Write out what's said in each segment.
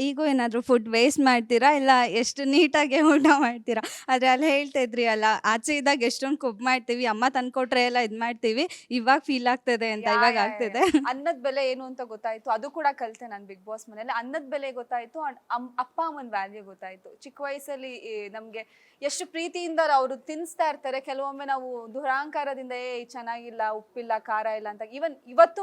ಈಗೂ ಏನಾದರೂ food waste ಮಾಡ್ತೀರಾ? ಇಲ್ಲ ಎಷ್ಟು ನೀಟಾಗಿ ಊಟ ಮಾಡ್ತೀರಾ? ಆದ್ರೆ ಅಲ್ಲಿ ಹೇಳ್ತಾ ಇದ್ರಿ ಅಲ್ಲ, ಆಚೆ ಇದ್ದಾಗ ಎಷ್ಟೊಂದು ಕೊಬ್ಬು ಮಾಡ್ತೀವಿ, ಅಮ್ಮ ತಂದ್ಕೊಟ್ರೆ ಎಲ್ಲ ಇದು ಮಾಡ್ತೀವಿ, ಇವಾಗ ಫೀಲ್ ಆಗ್ತದೆ ಅಂತ. ಯಾ ಇವಾಗ ಯಾ ಯಾ ಆಗ್ತಿದೆ. ಅನ್ನದ ಬೆಲೆ ಏನು ಅಂತ ಗೊತ್ತಾಯ್ತು. ಅದು ಕೂಡ ಕಲಿತೆ ನಾನು ಬಿಗ್ ಬಾಸ್ ಮನೇಲಿ. ಅನ್ನದ ಬೆಲೆ ಗೊತ್ತಾಯ್ತು ಅಂಡ್ ಅಪ್ಪ ಅಮ್ಮನ ವ್ಯಾಲ್ಯೂ ಗೊತ್ತಾಯ್ತು. ಚಿಕ್ಕ ವಯಸ್ಸಲ್ಲಿ ನಮ್ಗೆ ಎಷ್ಟು ಪ್ರೀತಿಯಿಂದ ಅವರು ತಿನ್ನಿಸ್ತಾ ಇರ್ತಾರೆ. ಕೆಲವೊಮ್ಮೆ ನಾವು ದುರಹಂಕಾರದಿಂದ ಚೆನ್ನಾಗಿಲ್ಲ, ಉಪ್ಪಿಲ್ಲ, ಖಾರ ಇಲ್ಲ ಅಂತ ಇವತ್ತು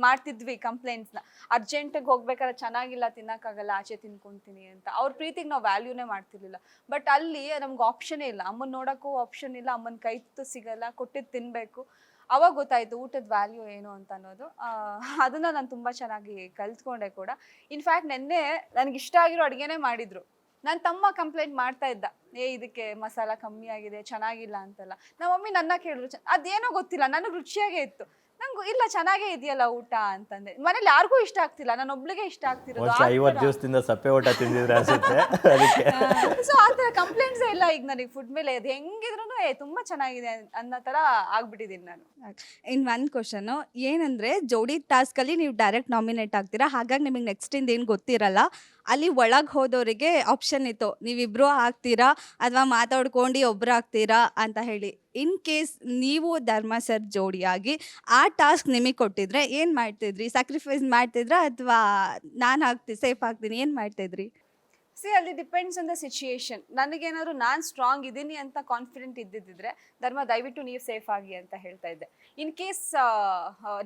ಮಾಡ್ತಿದ್ವಿ ಕಂಪ್ಲೇಂಟ್ಸ್ನ. ಅರ್ಜೆಂಟಿಗೆ ಹೋಗ್ಬೇಕಾದ್ರೆ ಚೆನ್ನಾಗಿಲ್ಲ, ತಿನ್ನಕ್ಕಾಗಲ್ಲ, ಆಚೆ ತಿನ್ಕೊಂತೀನಿ ಅಂತ. ಅವ್ರ ಪ್ರೀತಿಗೆ ನಾವು ವ್ಯಾಲ್ಯೂನೇ ಮಾಡ್ತಿರ್ಲಿಲ್ಲ. ಬಟ್ ಅಲ್ಲಿ ನಮ್ಗೆ ಆಪ್ಷನೇ ಇಲ್ಲ, ಅಮ್ಮನ ನೋಡೋಕ್ಕೂ ಆಪ್ಷನ್ ಇಲ್ಲ, ಅಮ್ಮನ ಕೈ ತುತ್ತು ಸಿಗಲ್ಲ, ಕೊಟ್ಟಿದ್ದು ತಿನ್ಬೇಕು. ಅವಾಗ ಗೊತ್ತಾಯ್ತು ಊಟದ ವ್ಯಾಲ್ಯೂ ಏನು ಅಂತ ಅನ್ನೋದು. ಅದನ್ನ ನಾನು ತುಂಬಾ ಚೆನ್ನಾಗಿ ಕಲ್ತ್ಕೊಂಡೆ ಕೂಡ. ಇನ್ಫ್ಯಾಕ್ಟ್ ನೆನ್ನೆ ನನಗೆ ಇಷ್ಟ ಆಗಿರೋ ಅಡುಗೆನೇ ಮಾಡಿದ್ರು. ನನ್ನ ತಮ್ಮ ಕಂಪ್ಲೇಂಟ್ ಮಾಡ್ತಾ ಇದ್ದ, ಇದಕ್ಕೆ ಮಸಾಲ ಕಮ್ಮಿ ಆಗಿದೆ, ಚೆನ್ನಾಗಿಲ್ಲ ಅಂತೆಲ್ಲ. ನಮ್ಮ ಮಮ್ಮಿ ನನ್ನ ಕೇಳಿದ್ರು, ಅದೇನೋ ಗೊತ್ತಿಲ್ಲ, ನನಗೆ ರುಚಿಯಾಗೇ ಇತ್ತು. ನಂಗೂ ಇಲ್ಲ ಚೆನ್ನಾಗೇ ಇದೆಯಲ್ಲ ಊಟ ಅಂತಂದೆ. ಮನೇಲಿ ಯಾರಿಗೂ ಇಷ್ಟ ಆಗ್ತಿಲ್ಲ, ನಾನು ಒಬ್ಳಿಗೆ ಇಷ್ಟ ಆಗ್ತಿರೋದು. 50 ದಿವಸದಿಂದ ಸಪ್ಪೆ ಊಟ ತಿಂದಿದ್ರೆ ಅನ್ಸುತ್ತೆ ಅದಕ್ಕೆ. ಸೊ ಆ ಥರ ಕಂಪ್ಲೇಂಟ್ಸೇ ಇಲ್ಲ ಈಗ ನನಗೆ ಫುಡ್ ಮೇಲೆ. ಅದು ಹೆಂಗಿದ್ರು ತುಂಬಾ ಚೆನ್ನಾಗಿದೆ ಅನ್ನೋ ಥರ ಆಗ್ಬಿಟ್ಟಿದ್ದೀನಿ ನಾನು. ಇನ್ನು ಒಂದು ಕ್ವಶನು ಏನಂದರೆ, ಜೋಡಿ ಟಾಸ್ಕಲ್ಲಿ ನೀವು ಡೈರೆಕ್ಟ್ ನಾಮಿನೇಟ್ ಆಗ್ತೀರಾ, ಹಾಗಾಗಿ ನಿಮಗೆ ನೆಕ್ಸ್ಟಿಂದ ಏನು ಗೊತ್ತಿರಲ್ಲ. ಅಲ್ಲಿ ಒಳಗೆ ಹೋದವರಿಗೆ ಆಪ್ಷನ್ ಇತ್ತು, ನೀವಿಬ್ಬರು ಆಗ್ತೀರಾ ಅಥವಾ ಮಾತಾಡ್ಕೊಂಡು ಒಬ್ರು ಆಗ್ತೀರಾ ಅಂತ ಹೇಳಿ. ಇನ್ ಕೇಸ್ ನೀವು ಧರ್ಮ ಸರ್ ಜೋಡಿಯಾಗಿ ಆ ಟಾಸ್ಕ್ ನಿಮಗೆ ಕೊಟ್ಟಿದ್ರೆ ಏನು ಮಾಡ್ತಿದ್ರಿ? ಸ್ಯಾಕ್ರಿಫೈಸ್ ಮಾಡ್ತಿದ್ರಾ ಅಥವಾ ನಾನು ಸೇಫ್ ಆಗ್ತೀನಿ, ಏನು ಮಾಡ್ತಿದ್ರಿ? ಅಲ್ಲಿ ಡಿಪೆಂಡ್ಸ್ ಆನ್ ದ ಸಿಚುಯೇಷನ್. ನನಗೇನಾದ್ರು ನಾನು ಸ್ಟ್ರಾಂಗ್ ಇದ್ದೀನಿ ಅಂತ ಕಾನ್ಫಿಡೆಂಟ್ ಇದ್ದಿದ್ರೆ, ಧರ್ಮ ದಯವಿಟ್ಟು ನೀವು ಸೇಫ್ ಆಗಿ ಅಂತ ಹೇಳ್ತಾ ಇದ್ದೆ. ಇನ್ ಕೇಸ್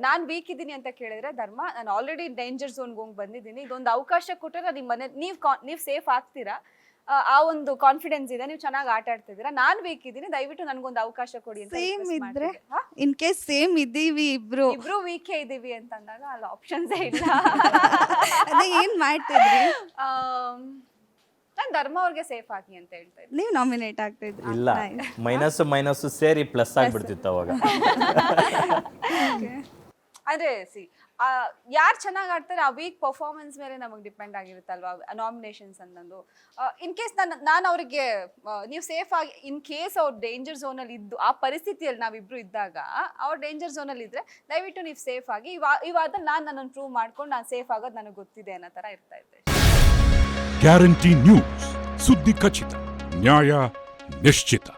ನಾನು ವೀಕ್ ಇದ್ದೀನಿ ಅಂತ ಕೇಳಿದ್ರೆ, ಧರ್ಮ ನಾನು ಆಲ್ರೆಡಿ ಡೇಂಜರ್ ಝೋನ್ಗೆ ಹೋಗಿ ಬಂದಿದ್ದೀನಿ, ಇದೊಂದು ಅವಕಾಶ ಕೊಟ್ಟರೆ ನಿಮ್ಮ ಮನೆ ನೀವು ಸೇಫ್ ಆಗ್ತೀರಾ, ಆ ಒಂದು ಕಾನ್ಫಿಡೆನ್ಸ್ ಇದೆ, ನೀವು ಚೆನ್ನಾಗಿ ಆಟ ಆಡ್ತಿದ್ದೀರಾ, ನಾನು ವೀಕ್ ಇದ್ದೀನಿ, ದಯವಿಟ್ಟು ನನಗೊಂದು ಅವಕಾಶ ಕೊಡಿ ಅಂತ. ಸೇಮ್ ಇದ್ರೆ, ಇನ್ ಕೇಸ್ ಸೇಮ್ ಇದ್ದೀವಿ ಇಬ್ರು ವೀಕೇ ಇದ್ದೀವಿ ಅಂತ ಅಂದಾಗ ಅಲ್ಲಿ ಆಪ್ಷನ್ಸೇ ಇಲ್ಲ. ಅದೇ ಏನು ಮಾಡ್ತಿದ್ರಿ? ನಾನು ಧರ್ಮ ಅವ್ರಿಗೆ ಸೇಫ್ ಆಗಿ ಅಂತ ಹೇಳ್ತಾ ಇದ್ದೆ. ನೀವು ನಾಮಿನೇಟ್ ಆಗ್ತಿದ್ರಿ? ಇಲ್ಲ, ಮೈನಸ್ ಸೇರಿ ಪ್ಲಸ್ ಆಗ್ಬಿಡ್ತಿತ್ತು ಅವಾಗ. ಅಂದ್ರೆ ಯಾರು ಚೆನ್ನಾಗಿ ಆಡ್ತಾರೆ ಆ ವೀಕ್ ಪರ್ಫಾರ್ಮೆನ್ಸ್ ಮೇಲೆ ನಮಗೆ ಡಿಪೆಂಡ್ ಆಗಿರುತ್ತಲ್ವಾ ನಾಮಿನೇಷನ್ಸ್ ಅನ್ನೋದು. ಇನ್ ಕೇಸ್ ನಾನು ಅವರಿಗೆ ನೀವು ಸೇಫ್ ಆಗಿ, ಇನ್ ಕೇಸ್ ಅವ್ರು ಡೇಂಜರ್ ಝೋನಲ್ಲಿ ಇದ್ದು ಆ ಪರಿಸ್ಥಿತಿಯಲ್ಲಿ ನಾವಿಬ್ರು ಇದ್ದಾಗ, ಅವ್ರು ಡೇಂಜರ್ ಝೋನಲ್ಲಿ ಇದ್ರೆ ದಯವಿಟ್ಟು ನೀವು ಸೇಫ್ ಆಗಿ, ಇವಾಗ ನನ್ನನ್ನು ಪ್ರೂವ್ ಮಾಡ್ಕೊಂಡು ನಾನು ಸೇಫ್ ಆಗೋದು ನನಗೆ ಗೊತ್ತಿದೆ ಅನ್ನೋ ಥರ ಇರ್ತಾ ಇದ್ದೆ. ಗ್ಯಾರಂಟಿ ನ್ಯೂಸ್, ಸುದ್ದಿ ಖಚಿತ, ನ್ಯಾಯ ನಿಶ್ಚಿತ.